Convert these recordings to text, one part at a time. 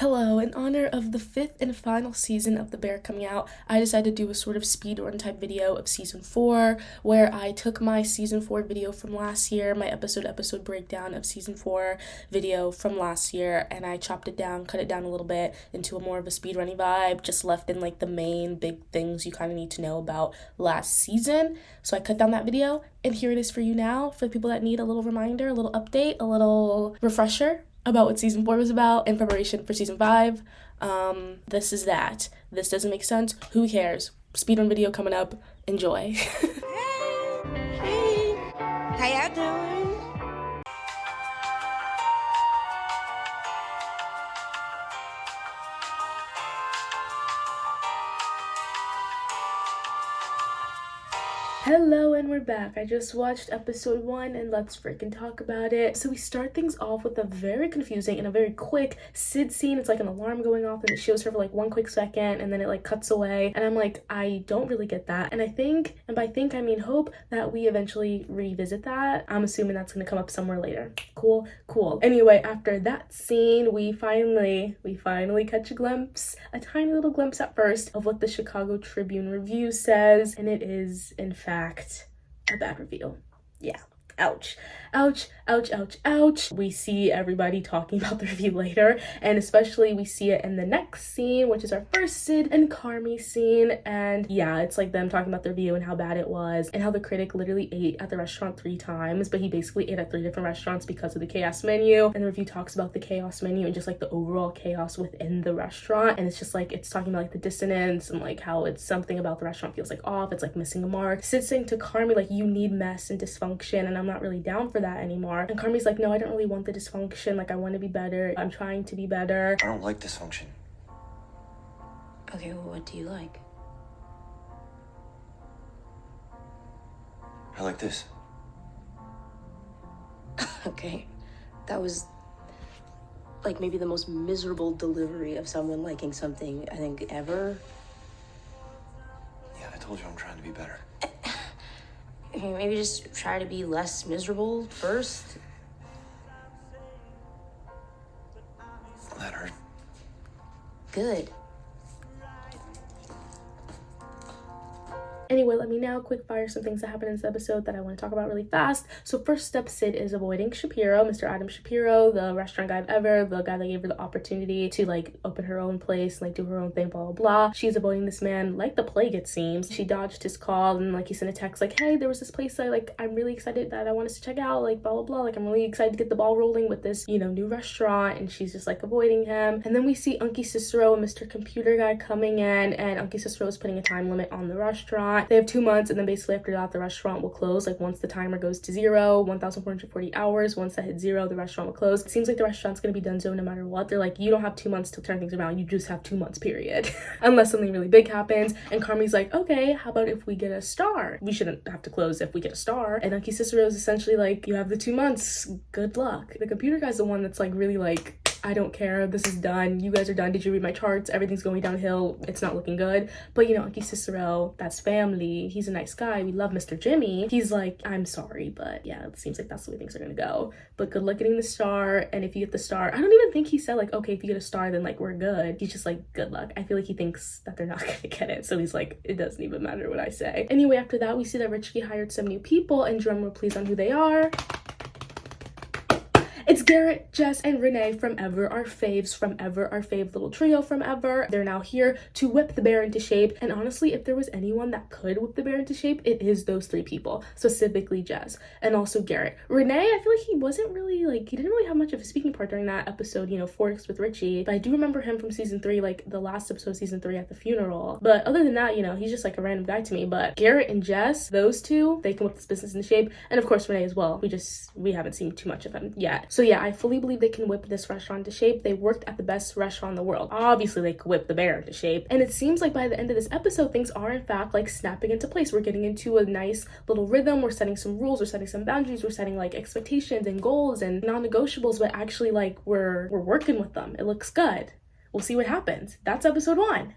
Hello, in honor of the 5th and final season of The Bear coming out, I decided to do a sort of speedrun type video of season 4, where I took my season 4 video from last year, my episode breakdown of season 4 video from last year, and I chopped it down, cut it down a little bit into a more of a speedrunny vibe, just left in like the main big things you kind of need to know about last season. So I cut down that video, and here it is for you now, for the people that need a little reminder, a little update, a little refresher about what season 4 was about in preparation for season 5. This is that. This doesn't make sense. Who cares? Speedrun video coming up. Enjoy. Hey, how y'all doing? Hello, and we're back. I just watched episode 1 and let's freaking talk about it. So we start things off with a very confusing and a very quick Sid scene. It's like an alarm going off and it shows her for like 1 quick second and then it like cuts away. And I'm like, I don't really get that. And I think, and by think I mean hope, that we eventually revisit that. I'm assuming that's gonna come up somewhere later. Cool. Anyway, after that scene, we finally catch a glimpse, a tiny little glimpse at first, of what the Chicago Tribune review says. And it is, in fact, a bad review. Yeah. Ouch. We see everybody talking about the review later, and especially we see it in the next scene, which is our first Sid and Carmi scene. And yeah, it's like them talking about the review and how bad it was, and how the critic literally ate at the restaurant 3 times, but he basically ate at 3 different restaurants because of the chaos menu. And the review talks about the chaos menu and just like the overall chaos within the restaurant, and it's just like, it's talking about like the dissonance and like how it's something about the restaurant feels like off, it's like missing a mark. Sid saying to Carmi like, you need mess and dysfunction, and I'm not really down for that anymore. And Carmi's like, no, I don't really want the dysfunction, like I want to be better, I'm trying to be better. I don't like dysfunction. Okay, well, what do you like? I like this. Okay, that was like maybe the most miserable delivery of someone liking something I think ever. Yeah, I told you I'm trying to be better. Okay, maybe just try to be less miserable first. That hurt. Good. Anyway, let me now quick fire some things that happened in this episode that I want to talk about really fast. So first step, Sid is avoiding Shapiro, Mr. Adam Shapiro, the restaurant guy ever, the guy that gave her the opportunity to like open her own place, like do her own thing, blah, blah, blah. She's avoiding this man like the plague, it seems. She dodged his call and like he sent a text like, hey, there was this place I'm really excited that I want us to check out, like blah, blah, blah. Like I'm really excited to get the ball rolling with this, new restaurant, and she's just like avoiding him. And then we see Unky Cicero and Mr. Computer Guy coming in, and Unky Cicero is putting a time limit on the restaurant. They have 2 months, and then basically after that the restaurant will close. Like once the timer goes to 0, 1,440 hours, once that hits 0, the restaurant will close. It seems like the restaurant's gonna be donezo no matter what. They're like, you don't have 2 months to turn things around, you just have 2 months period. Unless something really big happens. And Carmi's like, okay, how about if we get a star? We shouldn't have to close if we get a star. And Unky Cicero is essentially like, you have the 2 months, good luck. The computer guy's the one that's like really like, I don't care, this is done, you guys are done, did you read my charts, everything's going downhill, it's not looking good. But Unky Cicero, that's family, he's a nice guy, we love Mr. Jimmy. He's like, I'm sorry, but yeah, it seems like that's the way things are gonna go. But good luck getting the star, and if you get the star, I don't even think he said like, okay, if you get a star, then like we're good. He's just like, good luck. I feel like he thinks that they're not gonna get it, so he's like, it doesn't even matter what I say. Anyway, after that, we see that Ritchie hired some new people, and drumroll please on who they are. It's Garrett, Jess, and Renee from Ever, our faves from Ever, our fave little trio from Ever. They're now here to whip the bear into shape, and honestly, if there was anyone that could whip the bear into shape, it is those 3 people, specifically Jess, and also Garrett. Renee, I feel like he wasn't really, like, he didn't really have much of a speaking part during that episode, Forks with Ritchie, but I do remember him from season 3, like, the last episode of season 3 at the funeral. But other than that, he's just, like, a random guy to me, but Garrett and Jess, those 2, they can whip this business into shape, and of course, Renee as well. We haven't seen too much of him yet. So yeah, I fully believe they can whip this restaurant into shape. They worked at the best restaurant in the world. Obviously, they could whip the bear into shape. And it seems like by the end of this episode, things are in fact like snapping into place. We're getting into a nice little rhythm. We're setting some rules. We're setting some boundaries. We're setting like expectations and goals and non-negotiables, but actually like we're working with them. It looks good. We'll see what happens. That's episode 1.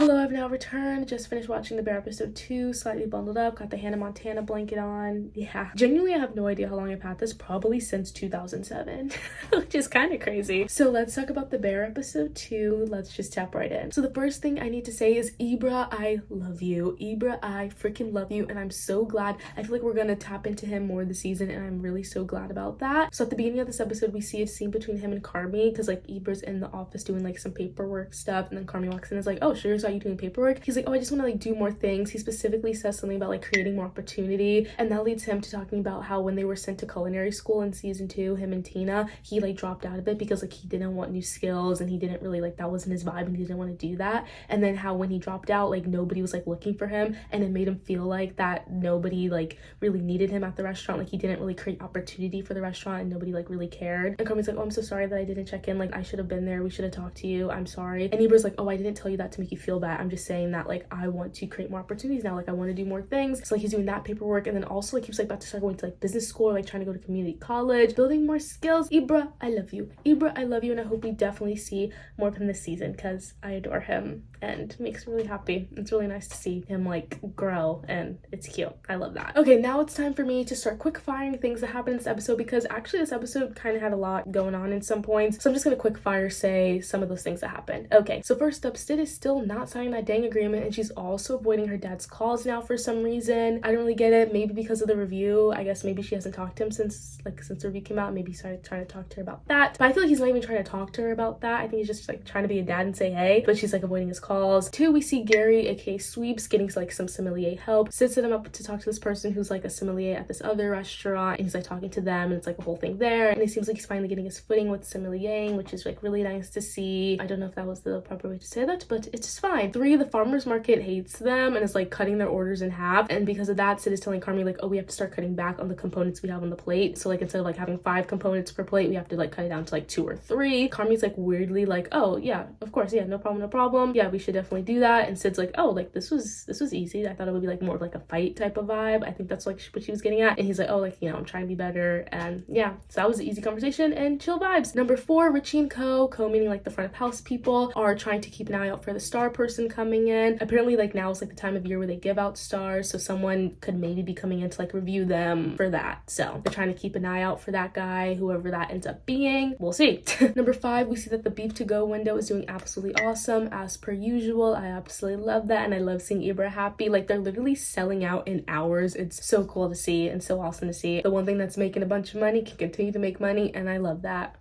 Hello, I've now returned. Just finished watching the Bear episode 2, slightly bundled up, got the Hannah Montana blanket on. Yeah, genuinely I have no idea how long I've had this, probably since 2007, which is kind of crazy. So let's talk about the Bear episode 2. Let's just tap right in. So the first thing I need to say is, Ibra, I love you. Ibra, I freaking love you, and I'm so glad. I feel like we're gonna tap into him more this season, and I'm really so glad about that. So at the beginning of this episode, we see a scene between him and Carmi, because like Ibra's in the office doing like some paperwork stuff, and then Carmi walks in and is like, oh, sure, saw you doing paperwork. He's like, oh, I just want to like do more things. He specifically says something about like creating more opportunity, and that leads him to talking about how when they were sent to culinary school in season 2, him and Tina, he like dropped out of it because like he didn't want new skills, and he didn't really like, that wasn't his vibe, and he didn't want to do that. And then how when he dropped out, like nobody was like looking for him, and it made him feel like that nobody like really needed him at the restaurant. Like he didn't really create opportunity for the restaurant, and nobody like really cared. And Carmi's like, oh, I'm so sorry that I didn't check in. Like I should have been there. We should have talked to you. I'm sorry. And Ibra's like, oh, I didn't tell you that to make you feel bad. I'm just saying that like I want to create more opportunities now. Like I want to do more things. So like he's doing that paperwork, and then also like he was like about to start going to like business school, or, like trying to go to community college, building more skills. Ibra, I love you. Ibra, I love you, and I hope we definitely see more of him this season because I adore him and it makes me really happy. It's really nice to see him like grow, and it's cute. I love that. Okay, now it's time for me to start quick firing things that happened in this episode, because actually this episode kind of had a lot going on in some points. So I'm just gonna quick fire say some of those things that happened. Okay, so first up, Sid is still not signing that dang agreement, and she's also avoiding her dad's calls now for some reason. I don't really get it. Maybe because of the review. I guess maybe she hasn't talked to him since the review came out. Maybe he started trying to talk to her about that. But I feel like he's not even trying to talk to her about that. I think he's just like trying to be a dad and say hey, but she's like avoiding his calls. 2, we see Gary, aka Sweeps, getting like some sommelier help. Sid set him up to talk to this person who's like a sommelier at this other restaurant, and he's like talking to them, and it's like a whole thing there. And it seems like he's finally getting his footing with sommeliering, which is like really nice to see. I don't know if that was the proper way to say that, but it's just fine. 3, the farmer's market hates them and is like cutting their orders in half, and because of that, Sid is telling Carmi like, oh, we have to start cutting back on the components we have on the plate. So like instead of like having 5 components per plate, we have to like cut it down to like 2 or 3. Carmi's like weirdly like, oh yeah, of course, yeah, no problem, yeah, we should definitely do that. And Sid's like, oh, like this was easy. I thought it would be like more of like a fight type of vibe. I think that's like what she was getting at. And he's like, oh, like, you know, I'm trying to be better. And yeah, so that was an easy conversation and chill vibes. Number 4, Ritchie and Co meaning like the front of house people, are trying to keep an eye out for the star person coming in. Apparently like now is like the time of year where they give out stars, so someone could maybe be coming in to like review them for that. So they're trying to keep an eye out for that guy, whoever that ends up being. We'll see. Number 5, we see that the beef to go window is doing absolutely awesome as per usual. I absolutely love that, and I love seeing Ibra happy. Like they're literally selling out in hours. It's so cool to see and so awesome to see. The one thing that's making a bunch of money can continue to make money, and I love that.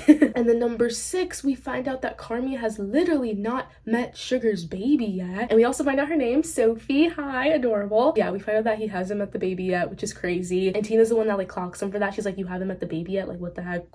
And then number 6, we find out that Carmi has literally not met Sugar's baby yet, and we also find out her name, Sophie. Hi, adorable. Yeah, we find out that he hasn't met the baby yet, which is crazy, and Tina's the one that like clocks him for that. She's like, you haven't met the baby yet? Like what the heck?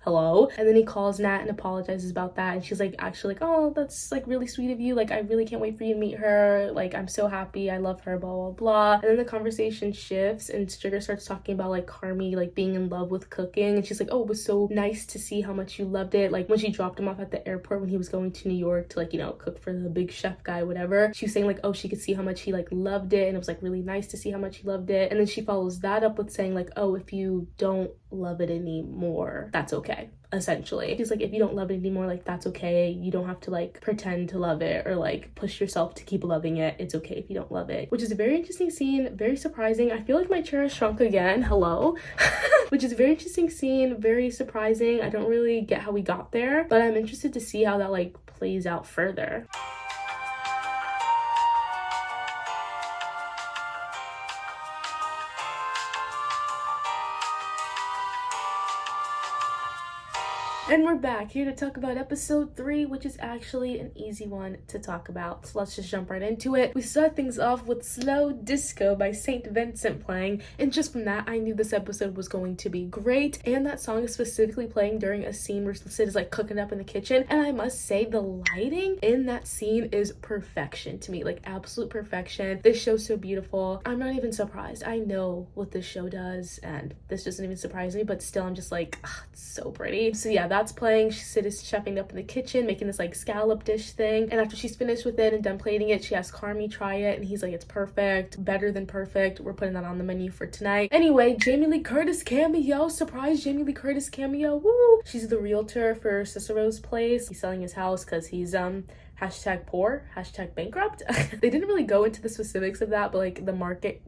Hello? And then he calls Nat and apologizes about that, and she's like actually like, oh, that's like really sweet of you, like I really can't wait for you to meet her, like I'm so happy, I love her, blah blah blah. And then the conversation shifts, and Sugar starts talking about like Carmi like being in love with cooking, and she's like, oh, it was so nice to see how much you loved it. Like when she dropped him off at the airport when he was going to New York to like, you know, cook for the big chef guy, whatever, she was saying like, oh, she could see how much he like loved it, and it was like really nice to see how much he loved it. And then she follows that up with saying like, oh, if you don't love it anymore, that's okay. Essentially, she's like, if you don't love it anymore, like that's okay. You don't have to like pretend to love it or like push yourself to keep loving it. It's okay if you don't love it, which is a very interesting scene, very surprising. I feel like my chair has shrunk again. Hello. Which is a very interesting scene, very surprising. I don't really get how we got there, but I'm interested to see how that like plays out further. And we're back here to talk about episode 3, which is actually an easy one to talk about. So let's just jump right into it. We start things off with Slow Disco by St. Vincent playing, and just from that, I knew this episode was going to be great. And that song is specifically playing during a scene where Sid is like cooking up in the kitchen, and I must say the lighting in that scene is perfection to me, like absolute perfection. This show's so beautiful. I'm not even surprised. I know what this show does, and this doesn't even surprise me, but still I'm just like, it's so pretty. So yeah, that's playing, Sid is chefing up in the kitchen, making this like scallop dish thing. And after she's finished with it and done plating it, she has Carmi try it, and he's like, it's perfect, better than perfect. We're putting that on the menu for tonight. Anyway, Jamie Lee Curtis cameo, surprise Jamie Lee Curtis cameo, woo! She's the realtor for Cicero's place. He's selling his house because he's hashtag poor, hashtag bankrupt. They didn't really go into the specifics of that, but like the market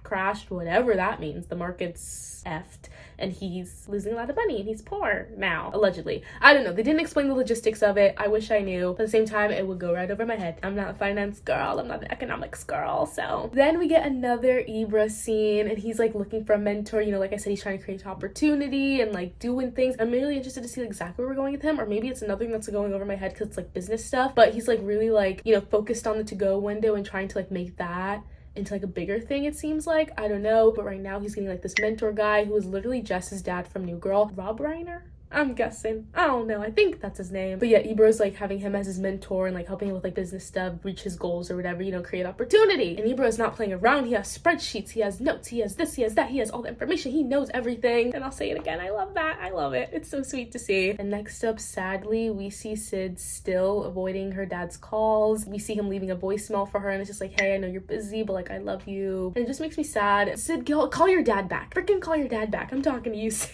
crashed, whatever that means. The market's effed and he's losing a lot of money and he's poor now, allegedly. I don't know, they didn't explain the logistics of it. I wish I knew, but at the same time it would go right over my head. I'm not a finance girl, I'm not an economics girl. So then we get another Ibra scene and he's like looking for a mentor. You know, like I said, he's trying to create opportunity and like doing things. I'm really interested to see exactly where we're going with him, or maybe it's another thing that's going over my head because it's like business stuff, but he's like really like, you know, focused on the to-go window and trying to like make that into like a bigger thing, it seems like. I don't know, but right now he's getting like this mentor guy who is literally Jess's dad from New Girl, Rob Reiner, I'm guessing. I don't know, I think that's his name. But yeah, Ibra's like having him as his mentor and like helping him with like business stuff, reach his goals or whatever, you know, create opportunity. And Ibra is not playing around. He has spreadsheets, he has notes, he has this, he has that, he has all the information, he knows everything. And I'll say it again, I love that, I love it. It's so sweet to see. And next up, sadly, we see Sid still avoiding her dad's calls. We see him leaving a voicemail for her and it's just like, hey, I know you're busy, but like I love you. And it just makes me sad. Sid, call your dad back. Freaking call your dad back. I'm talking to you, Sid.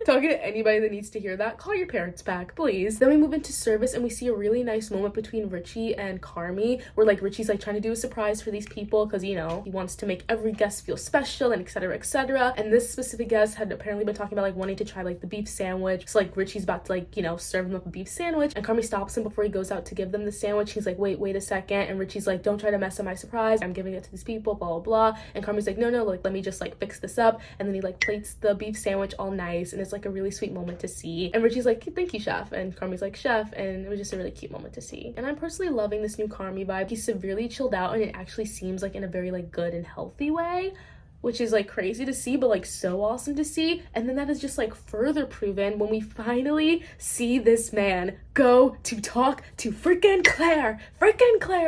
Talking to anybody that needs to hear that, call your parents back, please. Then we move into service and we see a really nice moment between Ritchie and Carmi, where like Ritchie's like trying to do a surprise for these people because, you know, he wants to make every guest feel special and etc, etc. And this specific guest had apparently been talking about like wanting to try like the beef sandwich. So like Ritchie's about to like, you know, serve him up a beef sandwich, and Carmi stops him before he goes out to give them the sandwich. He's like, wait a second. And Ritchie's like, don't try to mess up my surprise, I'm giving it to these people, blah blah blah. And Carmi's like, no, like let me just like fix this up. And then he like plates the beef sandwich all nice, and it's like a really sweet moment to see. And Ritchie's like, thank you, chef. And Carmi's like, chef. And it was just a really cute moment to see. And I'm personally loving this new Carmi vibe. He's severely chilled out and it actually seems like in a very like good and healthy way, which is like crazy to see, but like so awesome to see. And then that is just like further proven when we finally see this man go to talk to freaking Claire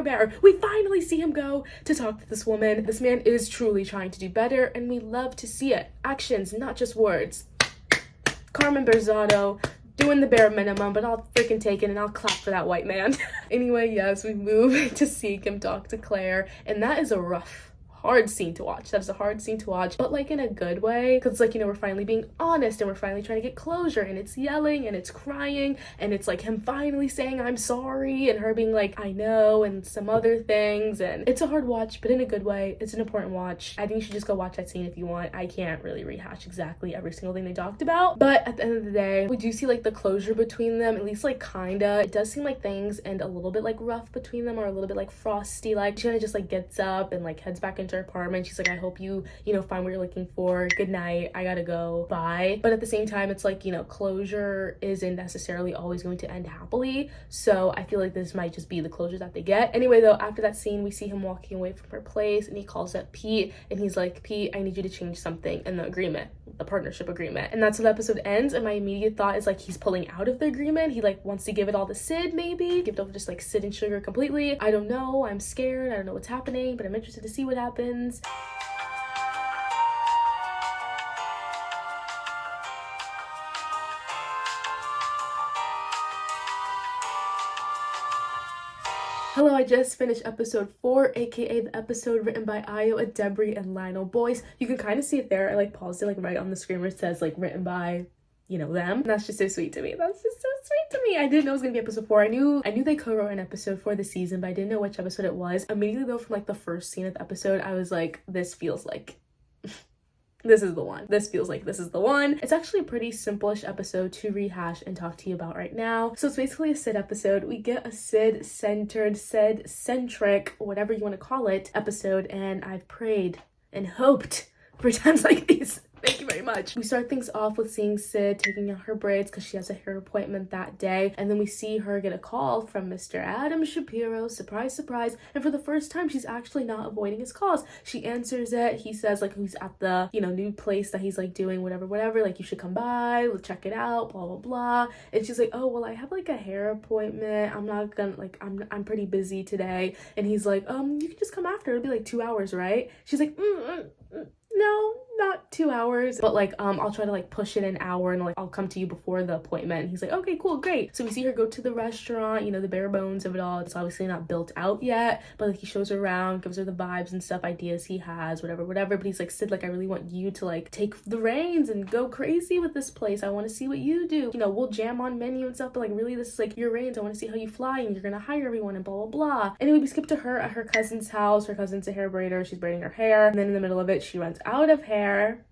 Bear. We finally see him go to talk to this woman. This man is truly trying to do better and we love to see it. Actions, not just words. Carmen Berzatto doing the bare minimum, but I'll freaking take it and I'll clap for that white man. Anyway, yes, we move to see him talk to Claire, and that is a rough, hard scene to watch. That is a hard scene to watch, but like in a good way, because like, you know, we're finally being honest and we're finally trying to get closure, and it's yelling and it's crying and it's like him finally saying I'm sorry and her being like I know and some other things, and it's a hard watch but in a good way. It's an important watch. I think you should just go watch that scene if you want. I can't really rehash exactly every single thing they talked about, but at the end of the day we do see like the closure between them, at least like kinda. It does seem like things end a little bit like rough between them, or a little bit like frosty. Like she kind of just like gets up and like heads back into her apartment. She's like, I hope you know, find what you're looking for. Good night. I gotta go. Bye. But at the same time, it's like, you know, closure isn't necessarily always going to end happily. So I feel like this might just be the closure that they get. Anyway, though, after that scene, we see him walking away from her place and he calls up Pete and he's like, Pete, I need you to change something in the agreement, the partnership agreement. And that's how the episode ends. And my immediate thought is like, he's pulling out of the agreement. He like wants to give it all to Sid, maybe give it over just like Sid and Sugar completely. I don't know. I'm scared. I don't know what's happening, but I'm interested to see what happens. Hello, I just finished episode 4, aka the episode written by Ayo, Edebiri, and Lionel Boyce. You can kind of see it there. I like paused it like right on the screen where it says like written by, you know, them. And that's just so sweet to me. That's just so sweet to me. I didn't know it was gonna be episode 4. I knew they co-wrote an episode for the season, but I didn't know which episode it was. Immediately though, from like the first scene of the episode, I was like, this feels like this is the one. This feels like this is the one. It's actually a pretty simple-ish episode to rehash and talk to you about right now. So it's basically a Sid episode. We get a Sid-centered, Sid-centric, whatever you want to call it, episode, and I've prayed and hoped for times like these. Thank you very much. We start things off with seeing Sid taking out her braids because she has a hair appointment that day. And then we see her get a call from Mr. Adam Shapiro. Surprise, surprise. And for the first time, she's actually not avoiding his calls. She answers it. He says like he's at the, you know, new place that he's like doing whatever, like you should come by, we'll check it out, blah, blah, blah. And she's like, oh, well, I have like a hair appointment. I'm not gonna like, I'm pretty busy today. And he's like, you can just come after. It'll be like 2 hours, right? She's like, no, not 2 hours, but like I'll try to like push it an hour and like I'll come to you before the appointment. And he's like, okay, cool, great. So we see her go to the restaurant, you know, the bare bones of it all. It's obviously not built out yet, but like he shows her around, gives her the vibes and stuff, ideas he has, whatever. But he's like, Sid, like I really want you to like take the reins and go crazy with this place. I want to see what you do. You know, we'll jam on menu and stuff, but like really this is like your reins. I want to see how you fly and you're gonna hire everyone and blah blah blah. Anyway, we skip to her at her cousin's house. Her cousin's a hair braider. She's braiding her hair, and then in the middle of it she runs out of hair.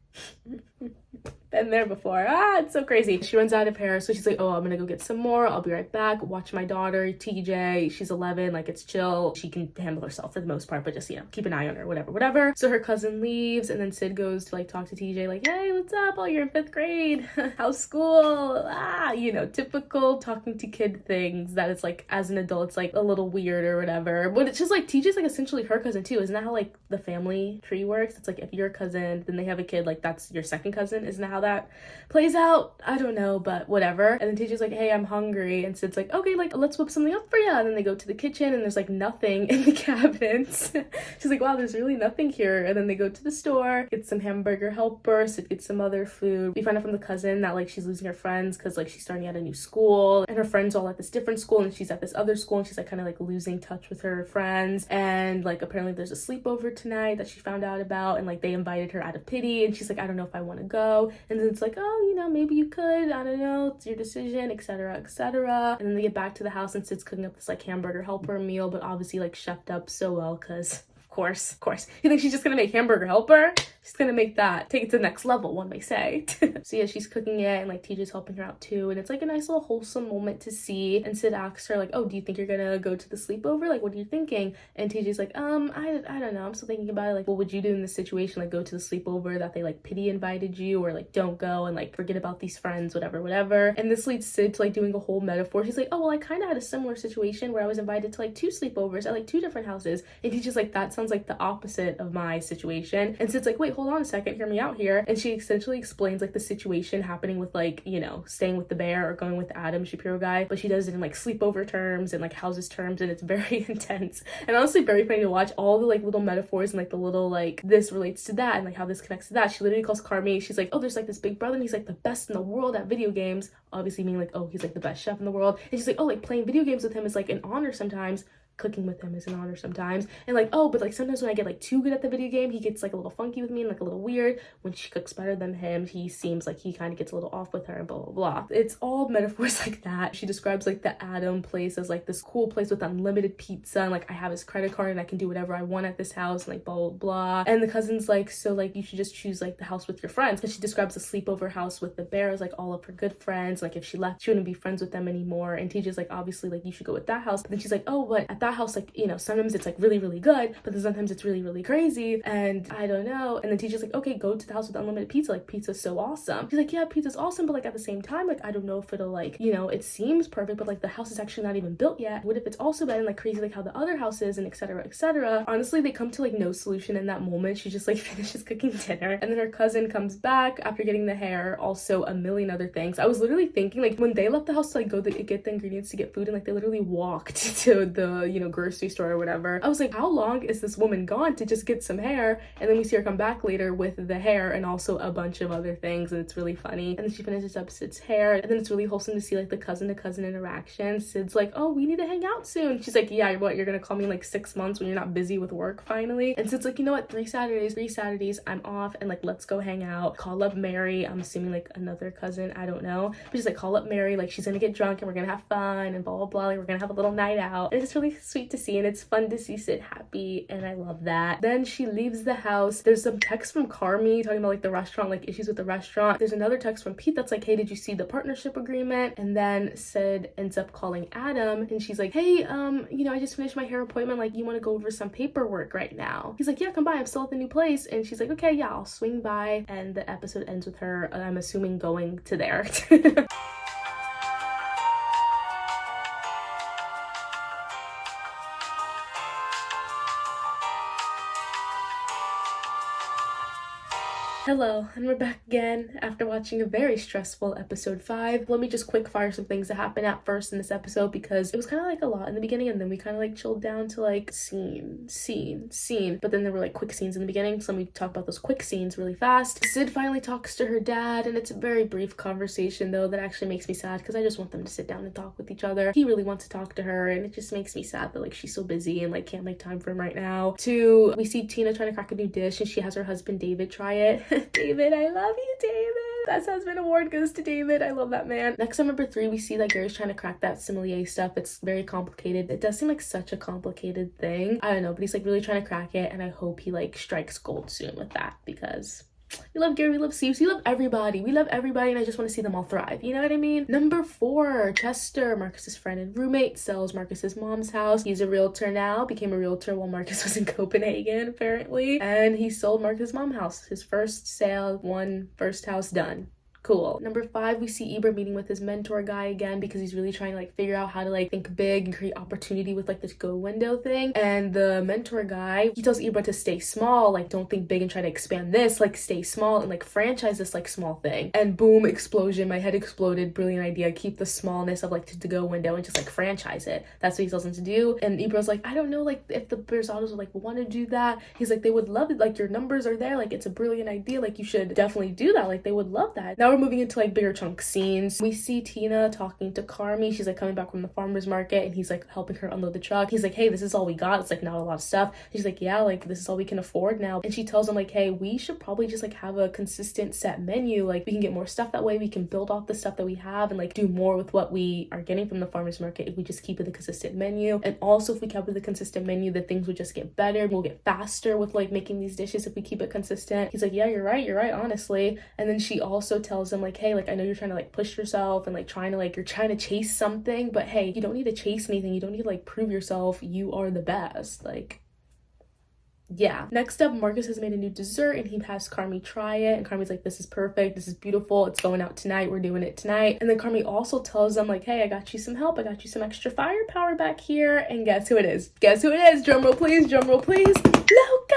Been there before. It's so crazy. She runs out of hair, so she's like, oh, I'm gonna go get some more. I'll be right back. Watch my daughter, TJ. She's 11, like it's chill. She can handle herself for the most part, but just, you know, keep an eye on her, whatever. So her cousin leaves, and then Sid goes to like talk to TJ, like, hey, what's up? Oh, you're in 5th grade. How's school? You know, typical talking to kid things that it's like, as an adult, it's like a little weird or whatever. But it's just like, TJ's like essentially her cousin too. Isn't that how like the family tree works? It's like if you're a cousin, then they have a kid, like that's your second cousin. Isn't that how that plays out? I don't know, but whatever. And then TJ's like, hey, I'm hungry. And Sid's like, okay, like let's whip something up for you. And then they go to the kitchen and there's like nothing in the cabinets. She's like, wow, there's really nothing here. And then they go to the store, get some hamburger helper. Sid gets some other food. We find out from the cousin that like she's losing her friends because like she's starting at a new school and her friends all at this different school and she's at this other school and she's like kind of like losing touch with her friends. And like apparently there's a sleepover tonight that she found out about and like they invited her out of pity and she's like, I don't know if I want to go. And then it's like, oh, you know, maybe you could, I don't know, it's your decision, etc. And then they get back to the house and Sid's cooking up this like hamburger helper meal, but obviously like chefed up so well because of course you think she's just gonna make hamburger helper? She's gonna make that, take it to the next level, one may say. So yeah, she's cooking it and like TJ's helping her out too, and it's like a nice little wholesome moment to see. And Sid asks her like, oh, do you think you're gonna go to the sleepover? Like, what are you thinking? And TJ's like, I don't know, I'm still thinking about it. Like, what would you do in this situation? Like, go to the sleepover that they like pity invited you, or like don't go and like forget about these friends, whatever. And this leads Sid to like doing a whole metaphor. She's like, oh, well, I kind of had a similar situation where I was invited to like 2 sleepovers at like 2 different houses. And TJ's like, that sounds like the opposite of my situation. And Sid's like, wait, hold on a second, hear me out here. And she essentially explains like the situation happening with like, you know, staying with the bear or going with the Adam Shapiro guy, but she does it in like sleepover terms and like houses terms, and it's very intense and honestly very funny to watch. All the like little metaphors and like the little like this relates to that and like how this connects to that. She literally calls Carmen, she's like, oh, there's like this big brother and he's like the best in the world at video games, obviously meaning like, oh, he's like the best chef in the world. And she's like, oh, like playing video games with him is like an honor sometimes, cooking with him is an honor sometimes. And like, oh, but like sometimes when I get like too good at the video game, he gets like a little funky with me and like a little weird. When she cooks better than him, he seems like he kind of gets a little off with her and blah blah blah. It's all metaphors like that. She describes like the Adam place as like this cool place with unlimited pizza and like I have his credit card and I can do whatever I want at this house and like blah blah blah. And the cousin's like, so like you should just choose like the house with your friends, because she describes the sleepover house with the bear as like all of her good friends. Like if she left, she wouldn't be friends with them anymore. And TJ's like, obviously like you should go with that house. But then she's like, oh, but at that house, like, you know, sometimes it's like really good, but then sometimes it's really crazy and I don't know. And then teacher's like, okay, go to the house with unlimited pizza, like pizza's so awesome. She's like, yeah, pizza's awesome, but like at the same time, like I don't know if it'll like, you know, it seems perfect, but like the house is actually not even built yet. What if it's also bad and like crazy like how the other house is, and etc. Honestly, they come to like no solution in that moment. She just like finishes cooking dinner, and then her cousin comes back after getting the hair, also a million other things. I was literally thinking like when they left the house to like go get the ingredients to get food, and like they literally walked to the, you know, grocery store or whatever. I was like, how long is this woman gone to just get some hair? And then we see her come back later with the hair and also a bunch of other things, and it's really funny. And then she finishes up Sid's hair, and then it's really wholesome to see like the cousin to cousin interaction. Sid's like, oh, we need to hang out soon. She's like, yeah, what, you're gonna call me in like 6 months when you're not busy with work finally? And Sid's like, you know what, 3 Saturdays I'm off, and like let's go hang out. Call up Mary, I'm assuming like another cousin, I don't know, but she's like, call up Mary, like she's gonna get drunk and we're gonna have fun and blah blah blah, like we're gonna have a little night out. And it's really sweet to see, and it's fun to see Sid happy, and I love that. Then she leaves the house. There's some text from Carmi talking about like the restaurant, like issues with the restaurant. There's another text from Pete that's like, hey, did you see the partnership agreement? And then Sid ends up calling Adam, and she's like, hey, you know, I just finished my hair appointment, like you want to go over some paperwork right now? He's like, yeah, come by, I'm still at the new place. And she's like, okay, yeah, I'll swing by. And the episode ends with her, I'm assuming, going to there. Hello, and we're back again after watching a very stressful episode 5. Let me just quick fire some things that happened at first in this episode because it was kind of like a lot in the beginning, and then we kind of like chilled down to like scene. But then there were like quick scenes in the beginning, so let me talk about those quick scenes really fast. Sid finally talks to her dad, and it's a very brief conversation though that actually makes me sad because I just want them to sit down and talk with each other. He really wants to talk to her, and it just makes me sad that like she's so busy and like can't make time for him right now. 2, we see Tina trying to crack a new dish, and she has her husband David try it. David, I love you, David. Best husband award goes to David. I love that man. Next on number 3, we see that Gary's trying to crack that sommelier stuff. It's very complicated. It does seem like such a complicated thing. I don't know, but he's like really trying to crack it, and I hope he like strikes gold soon with that because we love Gary, we love Steve, we love everybody. We love everybody, and I just want to see them all thrive. You know what I mean? Number 4, Chester, Marcus's friend and roommate, sells Marcus's mom's house. He's a realtor now, became a realtor while Marcus was in Copenhagen, apparently. And he sold Marcus's mom's house. His first sale, first house done. Cool. Number 5, we see Ibra meeting with his mentor guy again because he's really trying to like figure out how to like think big and create opportunity with like this go window thing. And the mentor guy, he tells Ibra to stay small, like don't think big and try to expand this, like stay small and like franchise this like small thing. And boom, explosion, my head exploded, brilliant idea, keep the smallness of like to go window and just like franchise it. That's what he tells him to do. And Ibra's like, I don't know like if the berzattos would like want to do that. He's like, they would love it, like your numbers are there, like it's a brilliant idea, like you should definitely do that, like they would love that. Now we're moving into like bigger chunk scenes. We see Tina talking to Carmi. She's like coming back from the farmer's market, and he's like helping her unload the truck. He's like, hey, this is all we got. It's like not a lot of stuff. She's like, yeah, like this is all we can afford now. And she tells him like, hey, we should probably just like have a consistent set menu. Like we can get more stuff that way. We can build off the stuff that we have and like do more with what we are getting from the farmer's market if we just keep it the consistent menu. And also if we kept with the consistent menu, the things would just get better. We'll get faster with like making these dishes if we keep it consistent. He's like, yeah, you're right, honestly. And then she also tells him like, hey, like I know you're trying to like push yourself and like trying to like you're trying to chase something, but hey, you don't need to chase anything. You don't need to like prove yourself. You are the best. Like, yeah. Next up, Marcus has made a new dessert and he has Carmi try it, and Carmi's like, this is perfect, this is beautiful, it's going out tonight, we're doing it tonight. And then Carmi also tells them like, hey, I got you some help, I got you some extra firepower back here. And guess who it is? Drumroll please, Luca!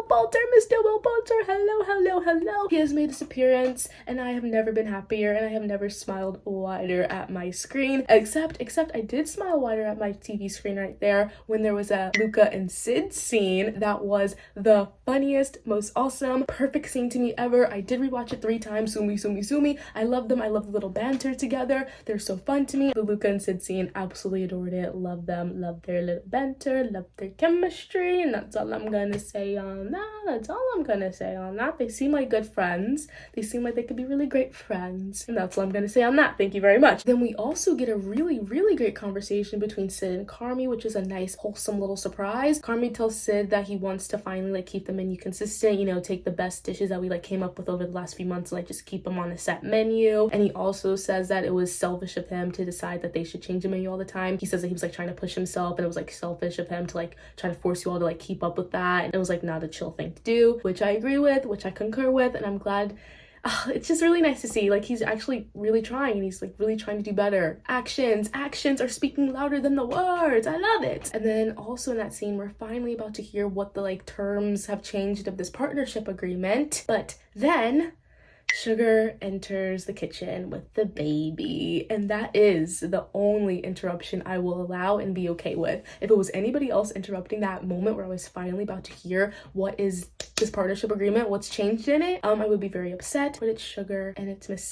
Bolter, Mr. Will Bolter, hello. He has made his appearance, and I have never been happier, and I have never smiled wider at my screen, except I did smile wider at my TV screen right there when there was a Luca and Sid scene. That was the funniest, most awesome, perfect scene to me ever. I did rewatch it 3 times, sumi. I love them, I love the little banter together, they're so fun to me. The Luca and Sid scene, absolutely adored it, love them, love their little banter, love their chemistry, and that's all I'm gonna say on that. They seem like good friends. They seem like they could be really great friends. And that's all I'm gonna say on that. Thank you very much. Then we also get a really great conversation between Sid and Carmi, which is a nice, wholesome little surprise. Carmi tells Sid that he wants to finally like keep the menu consistent, you know, take the best dishes that we like came up with over the last few months and like just keep them on a set menu. And he also says that it was selfish of him to decide that they should change the menu all the time. He says that he was like trying to push himself, and it was like selfish of him to like try to force you all to like keep up with that. And it was like not a chill thing to do, which I agree with, which I concur with, and I'm glad. It's just really nice to see like he's actually really trying, and he's like really trying to do better. Actions are speaking louder than the words. I love it. And then also in that scene, we're finally about to hear what the like terms have changed of this partnership agreement. But then Sugar enters the kitchen with the baby, and that is the only interruption I will allow and be okay with. If it was anybody else interrupting that moment where I was finally about to hear what is this partnership agreement, what's changed in it, I would be very upset. But it's Sugar and it's Miss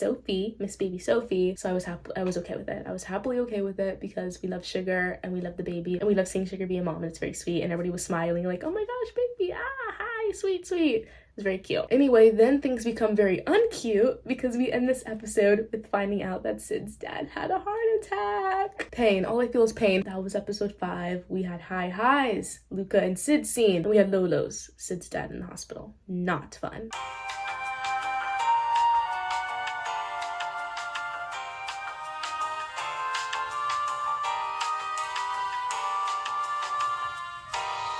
Baby Sophie, so I was okay with it. I was happily okay with it because we love Sugar and we love the baby and we love seeing Sugar be a mom, and it's very sweet, and everybody was smiling like, oh my gosh, baby, hi, sweet. It was very cute. Anyway, then things become very uncute because we end this episode with finding out that Sid's dad had a heart attack. Pain. All I feel is pain. That was episode 5. We had high highs, Luca and Sid scene, and we had low lows, Sid's dad in the hospital. Not fun.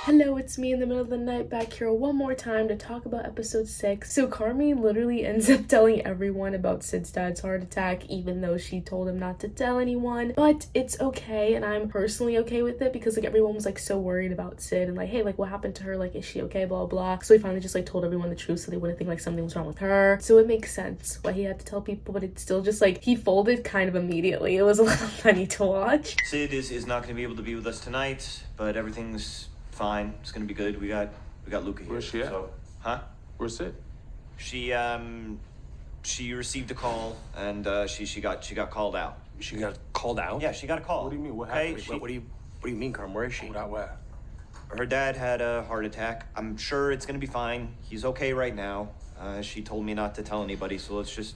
Hello, it's me in the middle of the night back here one more time to talk about episode 6. So Carmen literally ends up telling everyone about Sid's dad's heart attack, even though she told him not to tell anyone. But it's okay, and I'm personally okay with it because like everyone was like so worried about Sid and like, hey, like what happened to her? Like, is she okay? Blah blah. So he finally just like told everyone the truth so they wouldn't think like something was wrong with her. So it makes sense why he had to tell people, but it's still just like he folded kind of immediately. It was a little funny to watch. Sid is not going to be able to be with us tonight, but everything's fine. It's gonna be good. We got Luca here. Where's she at? So, huh? Where's Sid? She received a call and she got called out. She got called out? Yeah, she got a call. What do you mean? What Okay, happened? What do you mean, Carmen? Where is she? Hold Where? Her dad had a heart attack. I'm sure it's gonna be fine. He's okay right now. She told me not to tell anybody, so let's just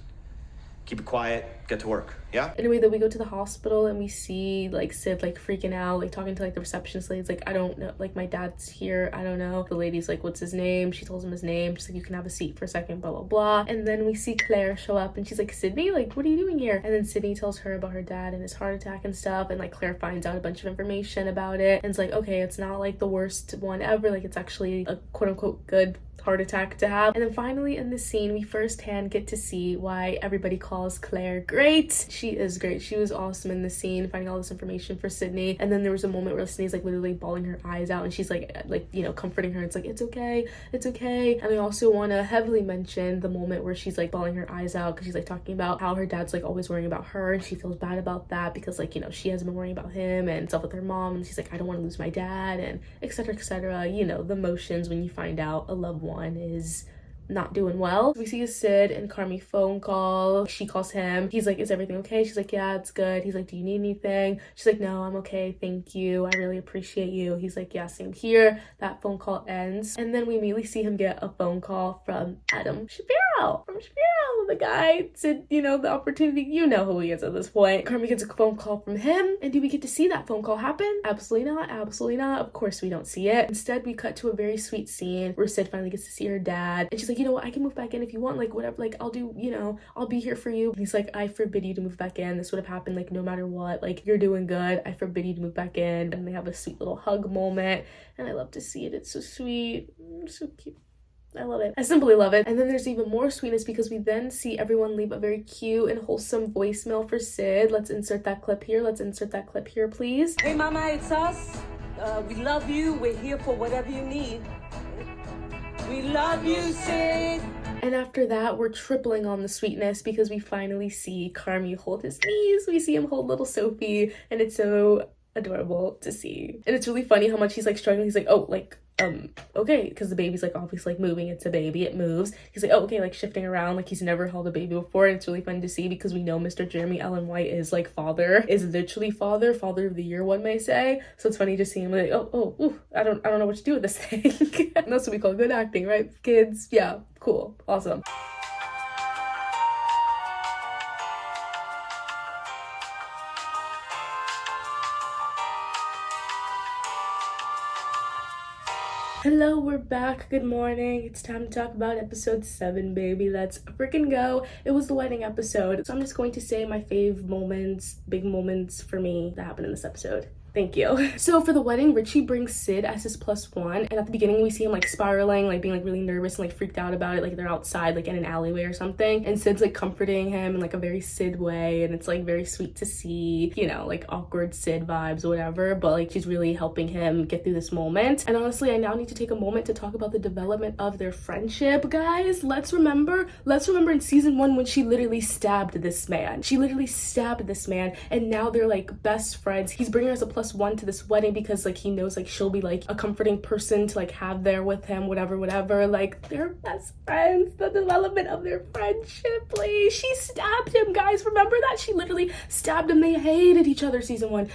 keep it quiet, get to work, yeah? Anyway, then we go to the hospital and we see like Sid like freaking out, like talking to like the receptionist lady's like, I don't know, like my dad's here, I don't know. The lady's like, what's his name? She tells him his name. She's like, you can have a seat for a second, blah blah blah. And then we see Claire show up and she's like, Sydney, like what are you doing here? And then Sydney tells her about her dad and his heart attack and stuff, and like Claire finds out a bunch of information about it, and it's like, okay, it's not like the worst one ever, like it's actually a quote-unquote good heart attack to have. And then finally in this scene we firsthand get to see why everybody calls Claire great. She is great. She was awesome in the scene, finding all this information for Sydney. And then there was a moment where Sydney's like literally bawling her eyes out and she's like you know, comforting her. It's like, it's okay, it's okay. And I also want to heavily mention the moment where she's like bawling her eyes out because she's like talking about how her dad's like always worrying about her and she feels bad about that because like, you know, she hasn't been worrying about him and stuff with her mom, and she's like, I don't want to lose my dad, and etc etc. You know, the emotions when you find out a loved one is not doing well. We see a Sid and Carmi phone call. She calls him. He's like, is everything okay? She's like, yeah, it's good. He's like, do you need anything? She's like, no, I'm okay, thank you, I really appreciate you. He's like, yeah, same here. That phone call ends, and then we immediately see him get a phone call from Adam Shapiro, the guy. Sid, you know, the opportunity, you know who he is at this point. Carmi gets a phone call from him, and do we get to see that phone call happen? Absolutely not, absolutely not. Of course we don't see it. Instead we cut to a very sweet scene where Sid finally gets to see her dad, and she's like, you know what, I can move back in if you want, like whatever, like I'll do, you know, I'll be here for you. And he's like, I forbid you to move back in. This would have happened like no matter what, like you're doing good, I forbid you to move back in. And they have a sweet little hug moment, and I love to see it. It's so sweet, so cute. I love it. I simply love it. And then there's even more sweetness because we then see everyone leave a very cute and wholesome voicemail for Sid. Let's insert that clip here. Let's insert that clip here, please. Hey mama, it's us. We love you. We're here for whatever you need. We love you, Sid. And after that, we're tripling on the sweetness because we finally see Carmi hold his knees. We see him hold little Sophie, and it's so adorable to see. And it's really funny how much he's like struggling. He's like, oh, like okay, because the baby's like obviously like moving. It's a baby, it moves. He's like, oh, okay, like shifting around like he's never held a baby before. And it's really fun to see because we know Mr. Jeremy Allen White is like is literally father of the year, one may say. So it's funny to see him like, I don't know what to do with this thing. And that's what we call good acting, right, kids? Yeah, cool, awesome. Hello, we're back. Good morning. It's time to talk about episode 7, baby. Let's freaking go. It was the wedding episode, so I'm just going to say my fave moments, big moments for me that happened in this episode. Thank you. So for the wedding, Ritchie brings Sid as his +1, and at the beginning we see him like spiraling, like being like really nervous and like freaked out about it, like they're outside like in an alleyway or something, and Sid's like comforting him in like a very Sid way, and it's like very sweet to see, you know, like awkward Sid vibes or whatever, but like she's really helping him get through this moment. And honestly, I now need to take a moment to talk about the development of their friendship, guys. Let's remember in season 1 when she literally stabbed this man. And now they're like best friends. He's bringing us a +1 to this wedding because like he knows like she'll be like a comforting person to like have there with him, whatever, like they're best friends. The development of their friendship, please. She stabbed him, guys. Remember that? She literally stabbed him. They hated each other season 1.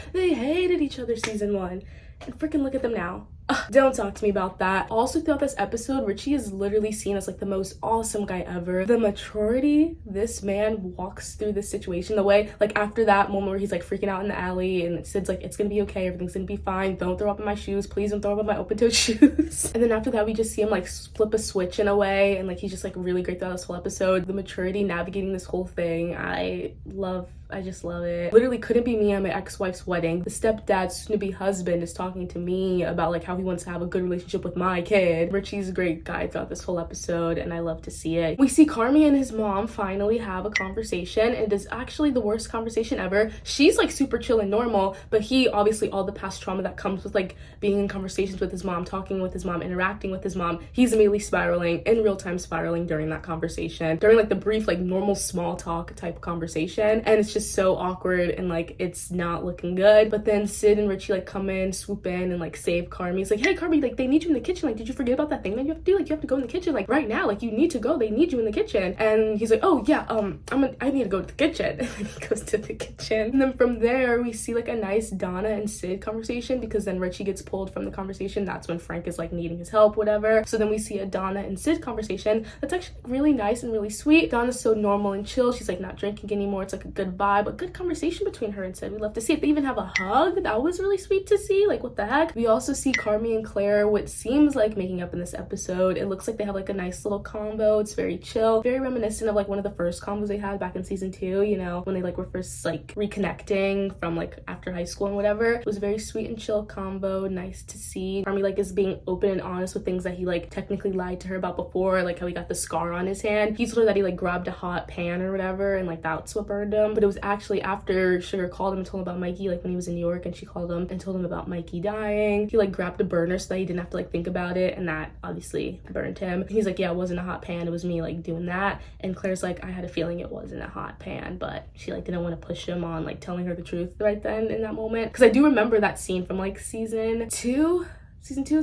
And freaking look at them now. Ugh, don't talk to me about that. Also, throughout this episode, Ritchie is literally seen as like the most awesome guy ever. The maturity this man walks through this situation, the way like after that moment where he's like freaking out in the alley and Sid's like, it's gonna be okay, everything's gonna be fine, don't throw up in my shoes, please don't throw up in my open-toed shoes. And then after that we just see him like flip a switch in a way, and like he's just like really great throughout this whole episode. The maturity navigating this whole thing, I love I just love it. Literally couldn't be me at my ex-wife's wedding. The stepdad's soon-to-be husband is talking to me about like how he wants to have a good relationship with my kid. Ritchie's a great guy throughout this whole episode, and I love to see it. We see Carmen and his mom finally have a conversation, and it is actually the worst conversation ever. She's like super chill and normal, but he obviously, all the past trauma that comes with like being in conversations with his mom, talking with his mom, interacting with his mom, he's immediately spiraling, in real time spiraling during that conversation, during like the brief like normal small talk type conversation, and it's just so awkward and like it's not looking good. But then Sid and Ritchie like come in, swoop in, and like save Carmi. He's like, hey Carmi, like they need you in the kitchen, like did you forget about that thing that you have to do? Like you have to go in the kitchen like right now, like you need to go, they need you in the kitchen. And he's like, oh yeah, I need to go to the kitchen. And then he goes to the kitchen, and then from there we see like a nice Donna and Sid conversation, because then Ritchie gets pulled from the conversation. That's when Frank is like needing his help, whatever. So then we see a Donna and Sid conversation that's actually really nice and really sweet. Donna's so normal and chill, she's like not drinking anymore, it's like a good vibe, a good conversation between her and Sid. We love to see it. They even have a hug. That was really sweet to see. Like what the heck. We also see Carmi and Claire, what seems like making up in this episode. It looks like they have like a nice little combo. It's very chill, very reminiscent of like one of the first combos they had back in season 2, you know, when they like were first like reconnecting from like after high school and whatever. It was a very sweet and chill combo. Nice to see. Carmi like is being open and honest with things that he like technically lied to her about before, like how he got the scar on his hand. He told her that he like grabbed a hot pan or whatever, and like that's what burned him. But it was actually after Sugar called him and told him about Mikey, like when he was in New York, and she called him and told him about Mikey dying. He like grabbed a burner so that he didn't have to like think about it, and that obviously burned him. And he's like, yeah, it wasn't a hot pan, it was me like doing that. And Claire's like, I had a feeling it wasn't a hot pan, but she like didn't want to push him on like telling her the truth right then in that moment. Because I do remember that scene from like season 2,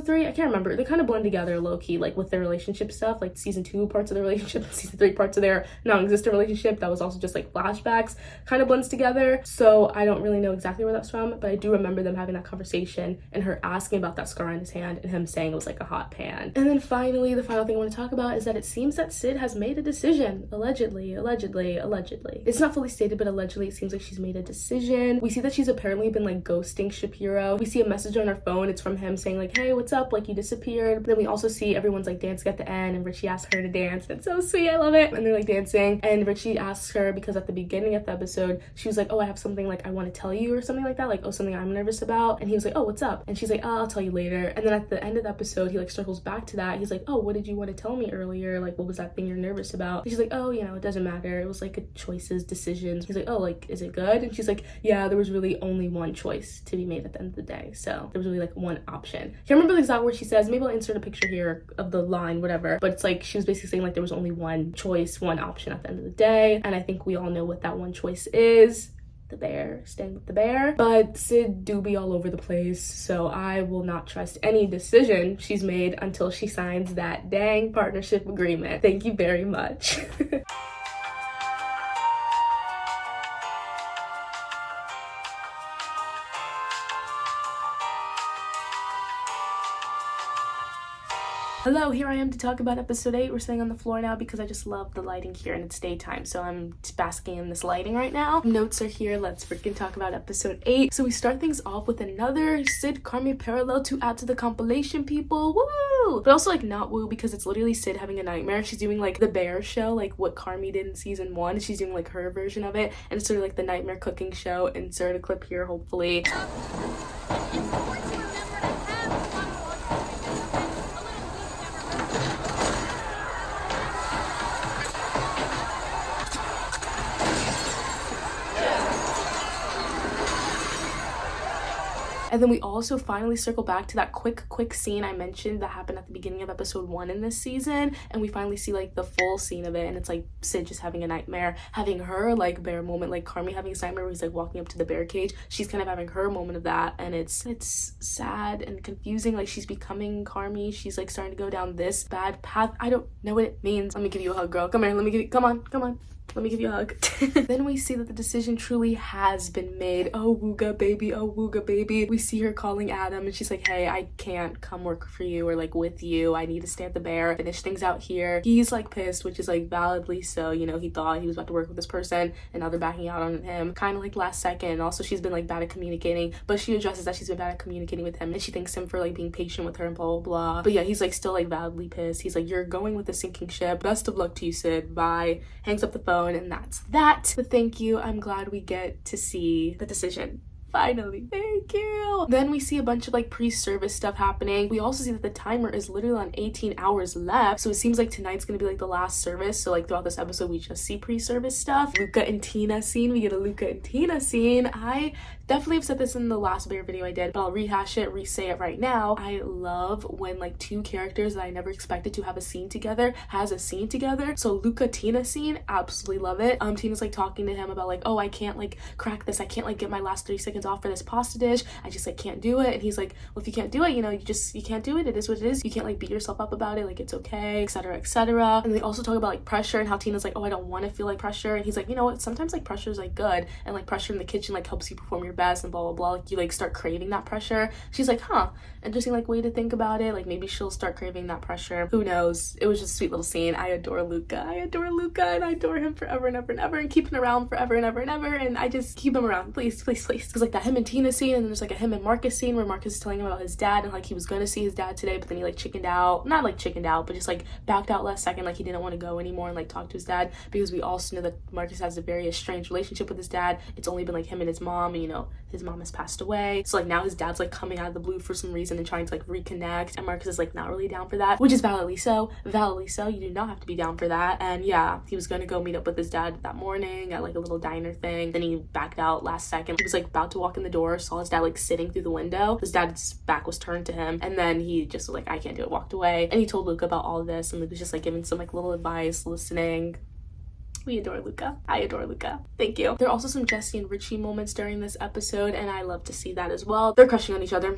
3, I can't remember. They kind of blend together low-key, like with their relationship stuff, like season 2 parts of their relationship and season 3 parts of their non-existent relationship that was also just like flashbacks, kind of blends together. So I don't really know exactly where that's from, but I do remember them having that conversation and her asking about that scar on his hand and him saying it was like a hot pan. And then finally, the final thing I want to talk about is that it seems that Sid has made a decision. Allegedly. It's not fully stated, but allegedly it seems like she's made a decision. We see that she's apparently been like ghosting Shapiro. We see a message on her phone. It's from him saying like, hey, what's up, like you disappeared. But then we also see everyone's like dancing at the end, and Ritchie asks her to dance. It's so sweet, I love it. And they're like dancing, and Ritchie asks her, because at the beginning of the episode she was like, oh, I have something like I want to tell you or something like that, like, oh, something I'm nervous about. And he was like, oh, what's up? And she's like, oh, I'll tell you later. And then at the end of the episode he like circles back to that. He's like, oh, what did you want to tell me earlier, like what was that thing you're nervous about? And she's like, oh, you know, it doesn't matter, it was like a choices, decisions. He's like, oh, like is it good? And she's like, yeah, there was really only one choice to be made at the end of the day, so there was really like one option. Can't remember the exact word she says, maybe I'll insert a picture here of the line, whatever, but it's like she was basically saying like there was only one choice, one option at the end of the day. And I think we all know what that one choice is: the bear, staying with the bear. But Sid do be all over the place, so I will not trust any decision she's made until she signs that dang partnership agreement. Thank you very much. Hello, here I am to talk about episode 8. We're sitting on the floor now because I just love the lighting here and it's daytime, so I'm basking in this lighting right now. Notes are here, let's freaking talk about episode 8. So we start things off with another Sid Carmi parallel to add to the compilation, people. Woo! But also like not woo, because it's literally Sid having a nightmare. She's doing like the bear show, like what Carmi did in season 1. She's doing like her version of it, and it's sort of like the nightmare cooking show. Insert a clip here, hopefully. And then we also finally circle back to that quick scene I mentioned that happened at the beginning of episode 1 in this season, and we finally see like the full scene of it, and it's like Sid just having a nightmare, having her like bear moment, like Carmi having a nightmare where he's like walking up to the bear cage. She's kind of having her moment of that, and it's sad and confusing. Like she's becoming Carmi, she's like starting to go down this bad path. I don't know what it means. Let me give you a hug, girl. Come here, let me give you, come on. Let me give you a hug. Then we see that the decision truly has been made. Oh, wooga baby, oh, wooga baby. We see her calling Adam, and she's like, hey, I can't come work for you or like with you. I need to stay at the bear, finish things out here. He's like pissed, which is like validly so. You know, he thought he was about to work with this person, and now they're backing out on him. Kind of like last second. Also, she's been like bad at communicating, but she addresses that she's been bad at communicating with him, and she thanks him for like being patient with her and blah, blah, blah. But yeah, he's like still like validly pissed. He's like, you're going with the sinking ship. Best of luck to you, Sid. Bye. Hangs up the phone. throne, and that's that. But thank you. I'm glad we get to see the decision. Finally, thank you. Then we see a bunch of like pre-service stuff happening. We also see that the timer is literally on 18 hours left, so it seems like tonight's gonna be like the last service. So like throughout this episode we just see pre-service stuff. Luca and Tina scene, we get a Luca and Tina scene. I definitely have said this in the last bear video I did, but I'll rehash it, re-say it right now. I love when like two characters that I never expected to have a scene together has a scene together. So Luca Tina scene, absolutely love it. Tina's like talking to him about like, oh, I can't like crack this, I can't like get my last 3 seconds off for this pasta dish, I just like can't do it. And he's like, well, if you can't do it, you know, you can't do it, it is what it is, you can't like beat yourself up about it, like it's okay, etc, etc. And they also talk about like pressure and how Tina's like, oh, I don't want to feel like pressure, and he's like, you know what, sometimes like pressure is like good, and like pressure in the kitchen like helps you perform your best and blah blah blah, like you like start craving that pressure. She's like, huh, interesting like way to think about it, like maybe she'll start craving that pressure, who knows. It was just a sweet little scene. I adore Luca, and I adore him forever and ever and ever, and keep him around forever and ever and ever, and I just keep him around, please please please. Because like that him and Tina scene, and then there's like a him and Marcus scene where Marcus is telling him about his dad, and like he was gonna see his dad today, but then he like chickened out, not like chickened out, but just like backed out last second, like he didn't want to go anymore and like talk to his dad, because we also know that Marcus has a very estranged relationship with his dad. It's only been like him and his mom, and you know his mom has passed away, so like now his dad's like coming out of the blue for some reason and trying to like reconnect, and Marcus is like not really down for that, which is validly so. You do not have to be down for that. And yeah, he was gonna go meet up with his dad that morning at like a little diner thing, then he backed out last second. He was like about to walk in the door, saw his dad like sitting through the window, his dad's back was turned to him, and then he just was like, I can't do it, walked away. And he told Luca about all of this, and Luca was just like giving some like little advice, listening. We adore Luca. I adore Luca. Thank you. There are also some Jesse and Ritchie moments during this episode, and I love to see that as well. They're crushing on each other.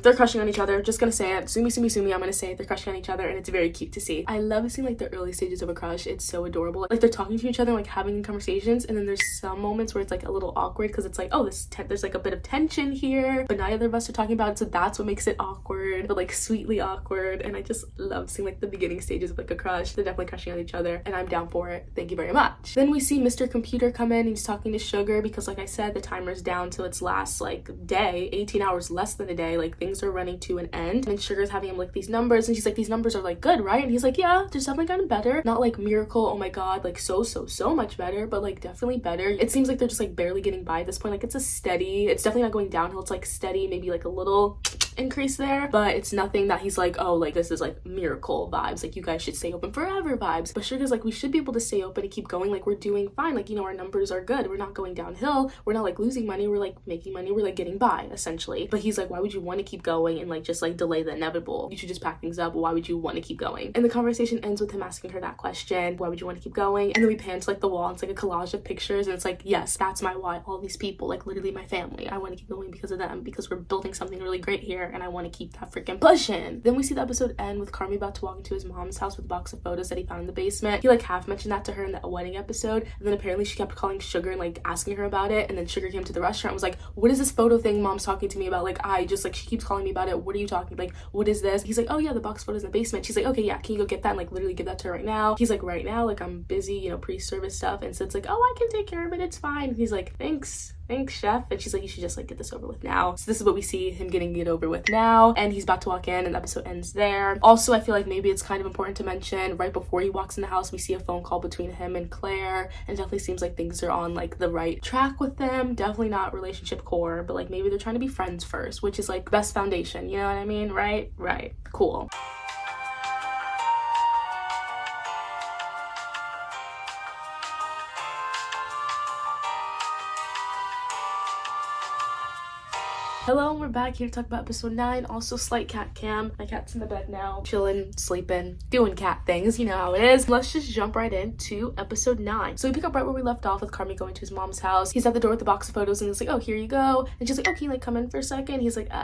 Just gonna say it. Sumi. I'm gonna say it. They're crushing on each other, and it's very cute to see. I love seeing like the early stages of a crush. It's so adorable. Like they're talking to each other, like having conversations, and then there's some moments where it's like a little awkward because it's like, oh, there's like a bit of tension here, but neither of us are talking about it, so that's what makes it awkward, but like sweetly awkward. And I just love seeing like the beginning stages of like a crush. They're definitely crushing on each other, and I'm down for it. Thank you very much. Then we see Mr. Computer come in. He's talking to Sugar because like I said, the timer's down to its last like day, 18 hours less than a day, like things are running to an end, and Sugar's having him like these numbers, and she's like, these numbers are like good, right? And he's like, yeah, there's definitely gotten better, not like miracle, oh my god, like so much better, but like definitely better. It seems like they're just like barely getting by at this point. Like it's definitely not going downhill, it's like steady, maybe like a little increase there, but it's nothing that he's like, oh, like this is like miracle vibes, like you guys should stay open forever vibes. But Sugar's like, we should be able to stay open and keep going, like we're doing fine, like, you know, our numbers are good, we're not going downhill, we're not like losing money, we're like making money, we're like getting by essentially. But he's like, why would you want to keep going and like just like delay the inevitable? You should just pack things up. Why would you want to keep going? And the conversation ends with him asking her that question, why would you want to keep going? And then we pan to like the wall, and it's like a collage of pictures, and it's like, yes, that's my why. All these people, like literally my family, I want to keep going because of them, because we're building something really great here, and I want to keep that freaking pushing. Then we see the episode end with Carmi about to walk into his mom's house with a box of photos that he found in the basement. He like half mentioned that to her in the wedding episode, and then apparently she kept calling Sugar and like asking her about it, and then Sugar came to the restaurant and was like, what is this photo thing mom's talking to me about? Like I just like, she keeps calling me about it, what are you talking, like what is this? He's like, oh yeah, the box of photos in the basement. She's like, okay, yeah, can you go get that and like literally give that to her right now? He's like, right now, like I'm busy, you know, pre-service stuff. And so it's like, oh, I can take care of it, it's fine. And he's like, thanks chef. And she's like, you should just like get this over with now. So this is what we see him getting it over with now, and he's about to walk in, and the episode ends there. Also, I feel like maybe it's kind of important to mention, right before he walks in the house, we see a phone call between him and Claire, and it definitely seems like things are on like the right track with them. Definitely not relationship core, but like maybe they're trying to be friends first, which is like best foundation, you know what I mean? Right, cool. Hello, we're back here to talk about episode 9. Also, slight cat cam. My cat's in the bed now, chilling, sleeping, doing cat things. You know how it is. Let's just jump right into episode 9. So we pick up right where we left off with Carmi going to his mom's house. He's at the door with the box of photos, and it's like, oh, here you go. And she's like, oh, can you like come in for a second? He's like,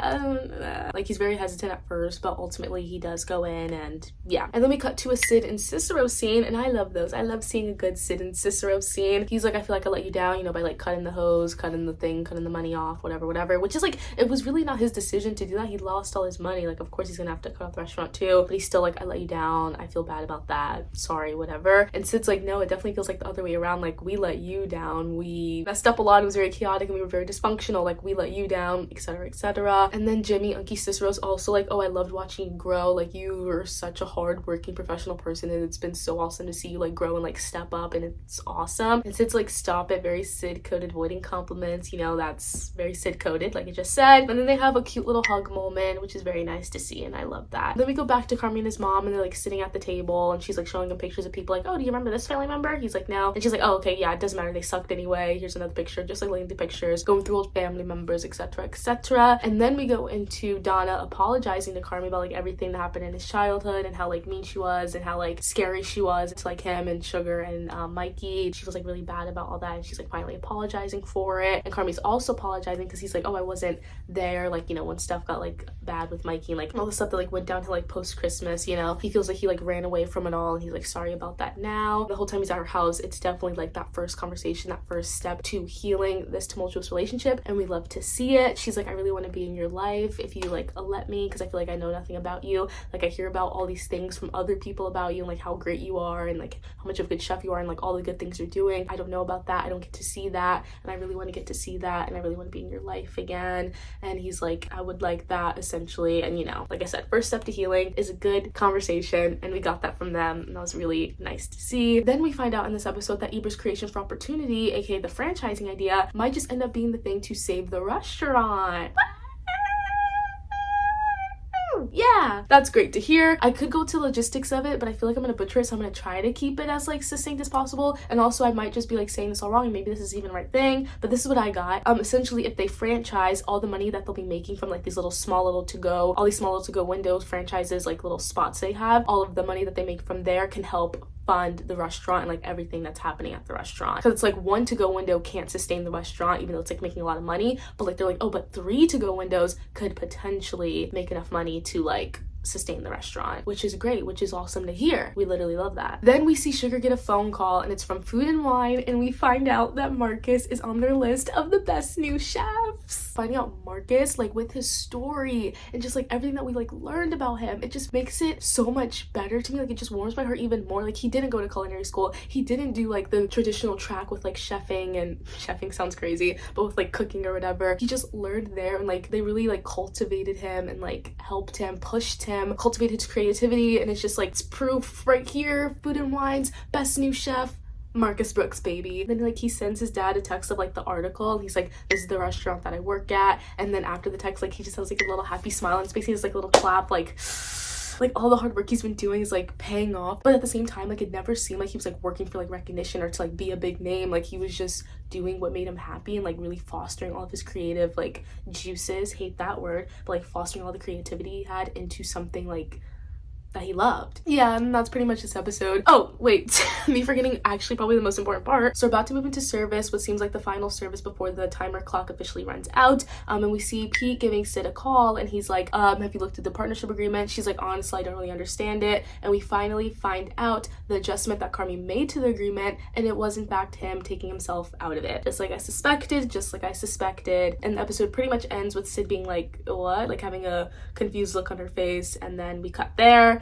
like he's very hesitant at first, but ultimately he does go in, and yeah. And then we cut to a Sid and Cicero scene, and I love those. I love seeing a good Sid and Cicero scene. He's like, I feel like I let you down, you know, by like cutting the hose, cutting the thing, cutting the money off, whatever, which is like it was really not his decision to do that. He lost all his money. Like, of course he's gonna have to cut off the restaurant too, but he's still like, I let you down, I feel bad about that, sorry, whatever. And Sid's like, no, it definitely feels like the other way around. Like, we let you down, we messed up a lot, it was very chaotic and we were very dysfunctional, like we let you down, etc, etc. And then Jimmy, Unky's sister, was also like, oh, I loved watching you grow, like you were such a hard-working professional person and it's been so awesome to see you like grow and like step up, and it's awesome. And Sid's like, stop it, very Sid coded, avoiding compliments, you know, that's very Sid coded, like I just said. And then they have a cute little hug moment, which is very nice to see, and I love that. Then we go back to Carmen and his mom, and they're like sitting at the table, and she's like showing him pictures of people, like, oh, do you remember this family member? He's like, no. And she's like, oh, okay, yeah, it doesn't matter, they sucked anyway, here's another picture, just like laying the pictures, going through old family members, etc, etc. And then we go into Donna apologizing to Carmen about like everything that happened in his childhood and how like mean she was and how like scary she was to like him and Sugar and Mikey. She was like really bad about all that, and she's like finally apologizing for it. And Carmen's also apologizing because he's like, oh, I wasn't there, like, you know, when stuff got like bad with Mikey and like all the stuff that like went down to like post Christmas, you know, he feels like he like ran away from it all, and he's like sorry about that now. The whole time he's at her house, it's definitely like that first conversation, that first step to healing this tumultuous relationship, and we love to see it. She's like, I really want to be in your life if you like let me, because I feel like I know nothing about you, like I hear about all these things from other people about you and like how great you are and like how much of a good chef you are and like all the good things you're doing. I don't know about that, I don't get to see that, and I really want to get to see that, and I really want to be in your life again. And he's like, I would like that, essentially. And you know, like I said, first step to healing is a good conversation, and we got that from them, and that was really nice to see. Then we find out in this episode that Eber's creations for opportunity, aka the franchising idea, might just end up being the thing to save the restaurant. Yeah, that's great to hear. I could go to logistics of it, but I feel like I'm gonna butcher it, so I'm gonna try to keep it as like succinct as possible. And also I might just be like saying this all wrong, and maybe this is even the right thing, but this is what I got. Essentially, if they franchise, all the money that they'll be making from like these little small little to-go, all these small little to-go windows, franchises, like little spots they have, all of the money that they make from there can help fund the restaurant and like everything that's happening at the restaurant. Because it's like one to-go window can't sustain the restaurant, even though it's like making a lot of money, but like they're like, oh, but 3 to-go windows could potentially make enough money to like sustain the restaurant, which is great, which is awesome to hear. We literally love that. Then we see Sugar get a phone call, and it's from Food and Wine, and we find out that Marcus is on their list of the best new chefs. Finding out Marcus, like with his story and just like everything that we like learned about him, it just makes it so much better to me. Like, it just warms my heart even more. Like, he didn't go to culinary school, he didn't do like the traditional track with like chefing, and chefing sounds crazy, but with like cooking or whatever. He just learned there, and like they really like cultivated him and like helped him, pushed him, cultivated his creativity, and it's just like, it's proof right here. Food and Wine's best new chef, Marcus Brooks, baby. Then like he sends his dad a text of like the article, and he's like, this is the restaurant that I work at. And then after the text, like he just has like a little happy smile on his face, he has like a little clap, like all the hard work he's been doing is like paying off. But at the same time, like it never seemed like he was like working for like recognition or to like be a big name. Like he was just doing what made him happy and like really fostering all of his creative like juices, hate that word, but like fostering all the creativity he had into something like that he loved. Yeah, and that's pretty much this episode. Oh, wait, me forgetting actually probably the most important part. So we're about to move into service, what seems like the final service before the timer clock officially runs out. And we see Pete giving Sid a call, and he's like, have you looked at the partnership agreement? She's like, honestly, I don't really understand it. And we finally find out the adjustment that Carmen made to the agreement, and it was in fact him taking himself out of it. Just like I suspected. And the episode pretty much ends with Sid being like, what? Like having a confused look on her face, and then we cut there.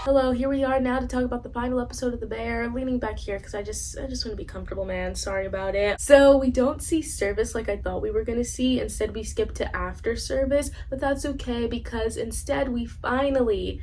Hello, here we are now to talk about the final episode of The Bear. Leaning back here because I just want to be comfortable, man. Sorry about it. So we don't see service like I thought we were gonna see. Instead, we skip to after service, but that's okay because instead we finally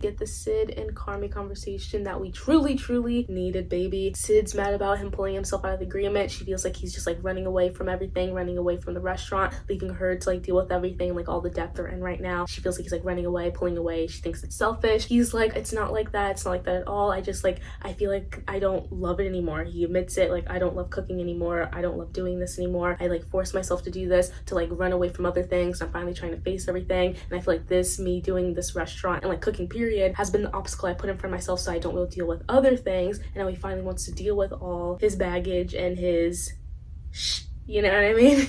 get the Sid and Carmen conversation that we truly needed, baby. Sid's mad about him pulling himself out of the agreement. She feels like he's just like running away from everything, running away from the restaurant, leaving her to like deal with everything, like all the debt they're in right now. She feels like he's like running away, pulling away. She thinks it's selfish. He's like, it's not like that. It's not like that at all. I just like, I feel like I don't love it anymore. He admits it, like, I don't love cooking anymore. I don't love doing this anymore. I like force myself to do this to like run away from other things. I'm finally trying to face everything. And I feel like me doing this restaurant and like cooking period has been the obstacle I put in front of myself, so I don't really deal with other things. And now he finally wants to deal with all his baggage and his you know what I mean?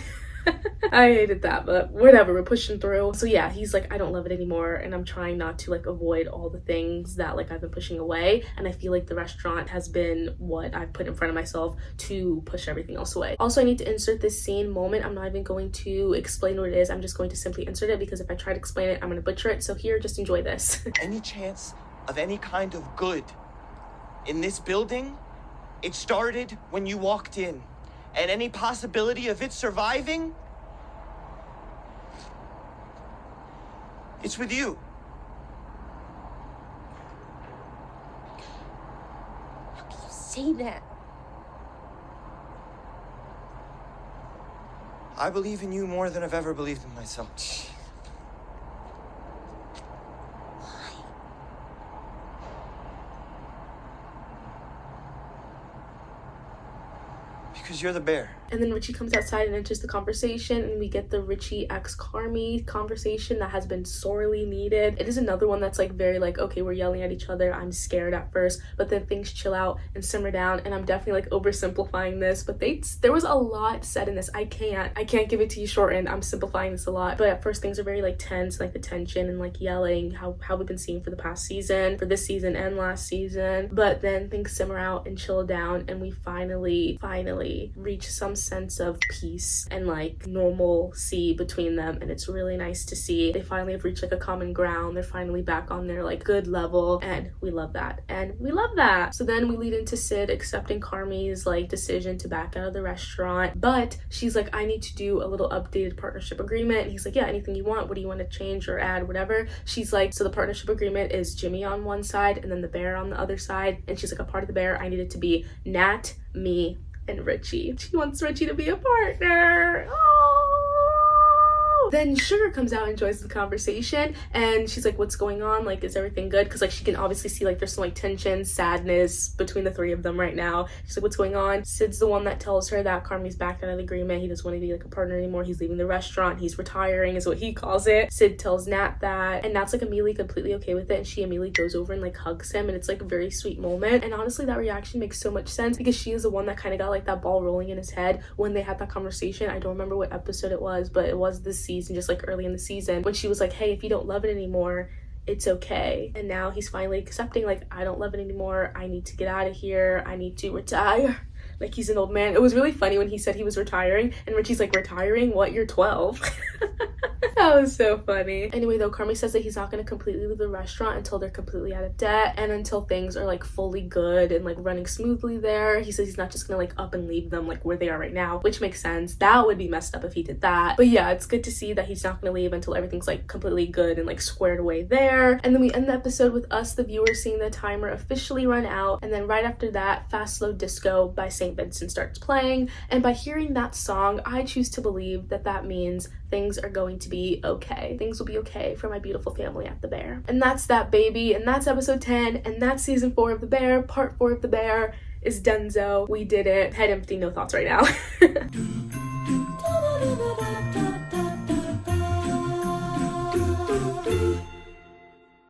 I hated that, but whatever, we're pushing through. So yeah, he's like, I don't love it anymore, and I'm trying not to like avoid all the things that like I've been pushing away, and I feel like the restaurant has been what I've put in front of myself to push everything else away. Also, I need to insert this scene moment. I'm not even going to explain what it is. I'm just going to simply insert it, because if I try to explain it, I'm gonna butcher it. So here, just enjoy this. Any chance of any kind of good in this building, it started when you walked in. And any possibility of it surviving, it's with you. How can you say that? I believe in you more than I've ever believed in myself. Because you're the bear. And then Ritchie comes outside and enters the conversation, and we get the Ritchie x Carmi conversation that has been sorely needed. It is another one that's like very like, okay, we're yelling at each other, I'm scared at first, but then things chill out and simmer down. And I'm definitely like oversimplifying this, but there was a lot said in this. I can't give it to you shortened. I'm simplifying this a lot, but at first things are very like tense, like the tension and like yelling, how we've been seeing for the past season, for this season and last season. But then things simmer out and chill down, and we finally reach some sense of peace and like normalcy between them, and it's really nice to see. They finally have reached like a common ground. They're finally back on their like good level, and we love that. So then we lead into Sid accepting Carmi's like decision to back out of the restaurant, but she's like, I need to do a little updated partnership agreement, and he's like, yeah, anything you want. What do you want to change or add, whatever. She's like, so the partnership agreement is Jimmy on one side and then the bear on the other side, and she's like, a part of the bear, I need it to be Nat, me, and Ritchie. She wants Ritchie to be a partner. Oh! Then Sugar comes out and joins the conversation, and she's like, what's going on? Like, is everything good? Because like she can obviously see like there's some like tension, sadness between the three of them right now. She's like, what's going on? Sid's the one that tells her that Carmi's back out of the agreement. He doesn't want to be like a partner anymore. He's leaving the restaurant. He's retiring is what he calls it. Sid tells Nat that, and Nat's like immediately completely okay with it, and she immediately goes over and like hugs him, and it's like a very sweet moment. And honestly, that reaction makes so much sense, because she is the one that kind of got like that ball rolling in his head when they had that conversation. I don't remember what episode it was, but it was this season, just like early in the season, when she was like, hey, if you don't love it anymore, it's okay. And now he's finally accepting, like, I don't love it anymore, I need to get out of here, I need to retire. Like, he's an old man. It was really funny when he said he was retiring, and Richie's like, retiring? What, you're 12? That was so funny. Anyway, though, Carmi says that he's not going to completely leave the restaurant until they're completely out of debt, and until things are like fully good and like running smoothly there. He says he's not just gonna like up and leave them like where they are right now, which makes sense. That would be messed up if he did that. But yeah, it's good to see that he's not gonna leave until everything's like completely good and like squared away there. And then we end the episode with us, the viewers, seeing the timer officially run out, and then right after that, Fast Slow Disco by St. Vincent starts playing. And by hearing that song, I choose to believe that that means things are going to be okay. Things will be okay for my beautiful family at the Bear. And that's that, baby. And that's episode 10. And that's season 4 of the Bear. Part 4 of the Bear is donezo. We did it. Head empty, no thoughts right now.